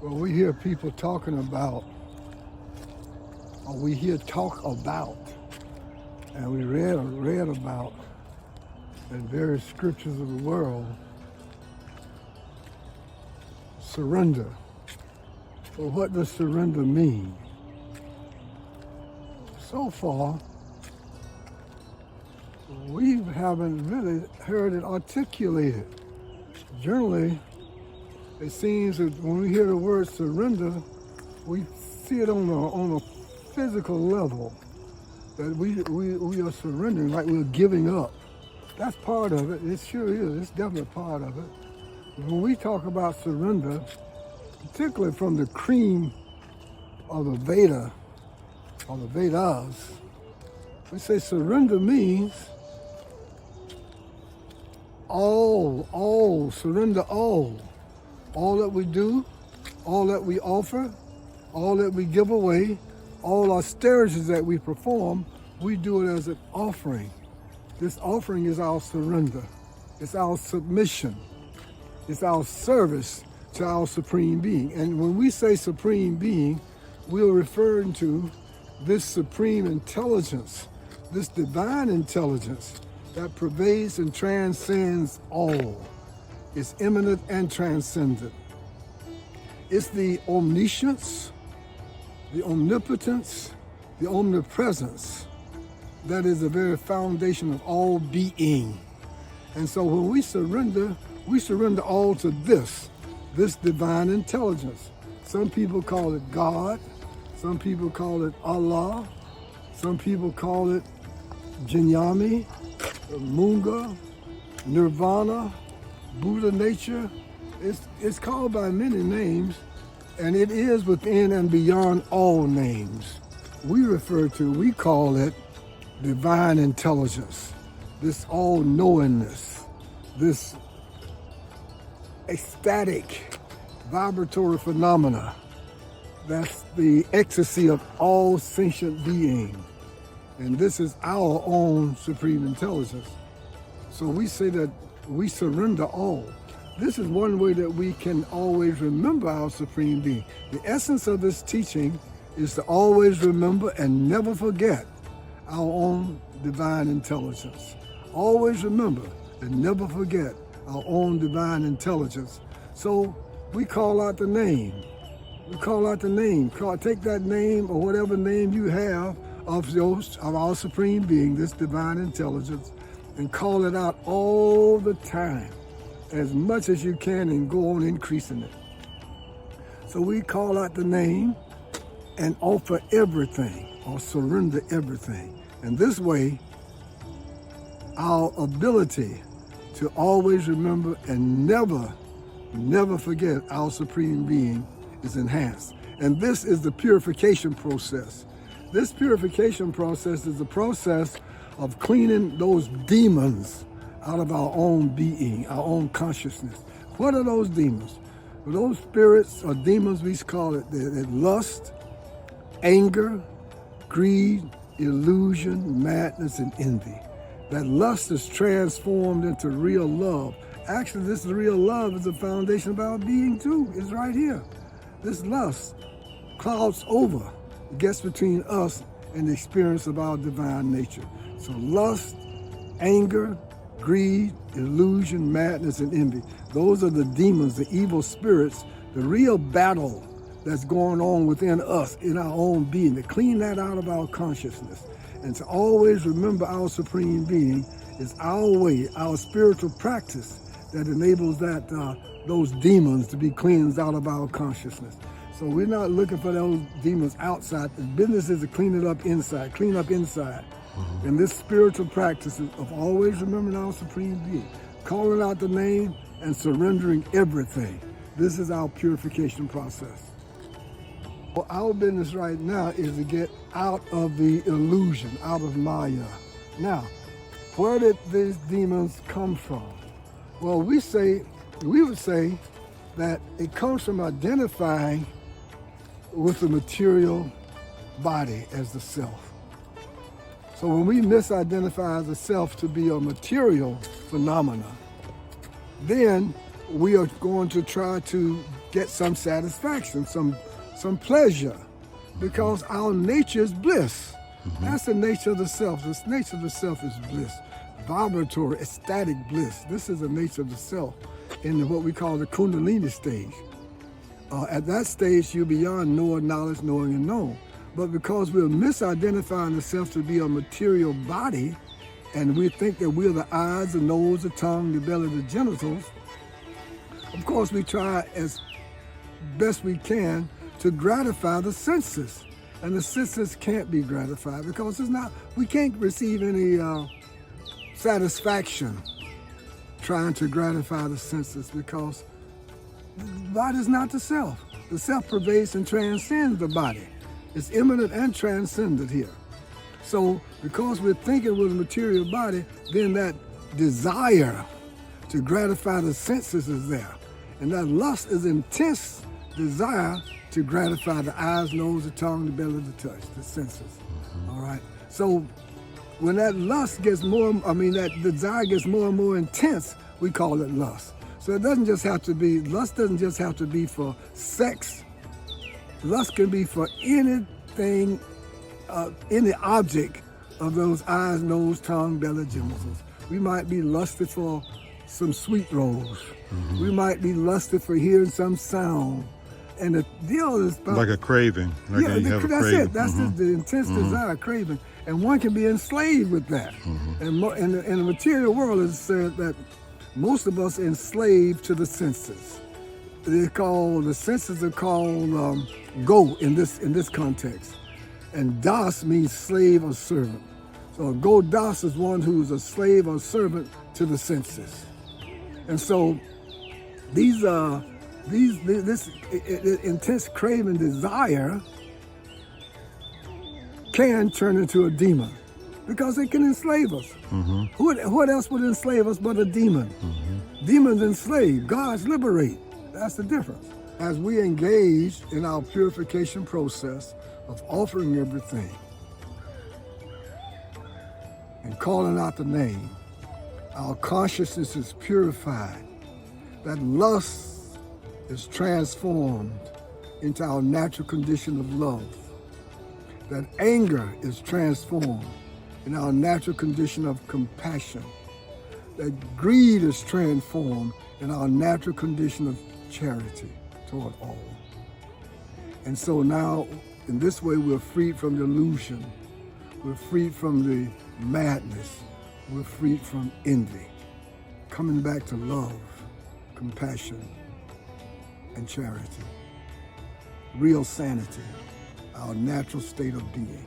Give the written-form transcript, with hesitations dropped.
Well, we hear people talking about, or we hear talk about, and we read about in various scriptures of the world, surrender. Well, what does surrender mean? So far, we haven't really heard it articulated. Generally, it seems that when we hear the word surrender, we see it on a physical level, that we are surrendering, like we're giving up. That's part of it. It sure is. It's definitely part of it. When we talk about surrender, particularly from the cream of the Veda, or the Vedas, we say surrender means all, surrender all. All that we do, all that we offer, all that we give away, all austerities that we perform, we do it as an offering. This offering is our surrender. It's our submission. It's our service to our Supreme Being. And when we say Supreme Being, we're referring to this supreme intelligence, this divine intelligence that pervades and transcends all. It's immanent and transcendent. It's the omniscience, the omnipotence, the omnipresence that is the very foundation of all being. And so when we surrender all to this divine intelligence. Some people call it God, some people call it Allah, some people call it Jinyami, Munga, Nirvana, Buddha nature. It's called by many names, and it is within and beyond all names. We call it divine intelligence, this all-knowingness, this ecstatic vibratory phenomena. That's the ecstasy of all sentient being. And this is our own supreme intelligence. So we say that we surrender all. This is one way that we can always remember our Supreme Being. The essence of this teaching is to always remember and never forget our own divine intelligence. Always remember and never forget our own divine intelligence. So we call out the name. We call out the name. Take that name or whatever name you have of our Supreme Being, this divine intelligence, and call it out all the time, as much as you can, and go on increasing it. So we call out the name and offer everything, or surrender everything. And this way, our ability to always remember and never forget our Supreme Being is enhanced. And this is the purification process. This purification process is the process of cleaning those demons out of our own being, our own consciousness. What are those demons? Well, those spirits or demons, we call it lust, anger, greed, illusion, madness, and envy. That lust is transformed into real love. Actually, this real love is the foundation of our being too. It's right here. This lust clouds over, gets between us and the experience of our divine nature. So lust, anger, greed, illusion, madness, and envy. Those are the demons, the evil spirits, the real battle that's going on within us, in our own being, to clean that out of our consciousness. And to always remember our Supreme Being is our way, our spiritual practice that enables those demons to be cleansed out of our consciousness. So we're not looking for those demons outside. The business is to clean it up inside, clean up inside. And this spiritual practice of always remembering our Supreme Being, calling out the name and surrendering everything. This is our purification process. Well, our business right now is to get out of the illusion, out of Maya. Now, where did these demons come from? Well, we would say that it comes from identifying with the material body as the self. So when we misidentify the self to be a material phenomena, then we are going to try to get some satisfaction, some pleasure, because our nature is bliss. That's the nature of the self. The nature of the self is bliss, vibratory, ecstatic bliss. This is the nature of the self in what we call the Kundalini stage. At that stage, you're beyond knowing, knowledge, knowing, and known. But because we're misidentifying the self to be a material body, and we think that we're the eyes, the nose, the tongue, the belly, the genitals, of course we try as best we can to gratify the senses. And the senses can't be gratified because we can't receive any satisfaction trying to gratify the senses, because the body is not the self. The self pervades and transcends the body. It's immanent and transcendent here. So because we're thinking with a material body, then that desire to gratify the senses is there. And that lust is intense desire to gratify the eyes, nose, the tongue, the belly, the touch, the senses. All right. So when that lust gets that desire gets more and more intense, we call it lust. So it doesn't just have to be, lust doesn't just have to be for sex. Lust can be for anything, any object of those eyes, nose, tongue, belly, genitals. We might be lusted for some sweet rolls. We might be lusted for hearing some sound. And the deal is about, like a craving. Like that's craving. it. That's the intense desire, craving, and one can be enslaved with that. And in the material world, it's said that most of us are enslaved to the senses. The senses are called go in this context, and das means slave or servant. So a go das is one who's a slave or servant to the senses, and so this intense craving desire can turn into a demon, because it can enslave us. What else would enslave us but a demon? Demons enslave, gods liberate. That's the difference. As we engage in our purification process of offering everything and calling out the name, our consciousness is purified. That lust is transformed into our natural condition of love. That anger is transformed in our natural condition of compassion. That greed is transformed in our natural condition of charity toward all. And so now, in this way, we're freed from the illusion. We're freed from the madness. We're freed from envy. Coming back to love, compassion, and charity. Real sanity, our natural state of being.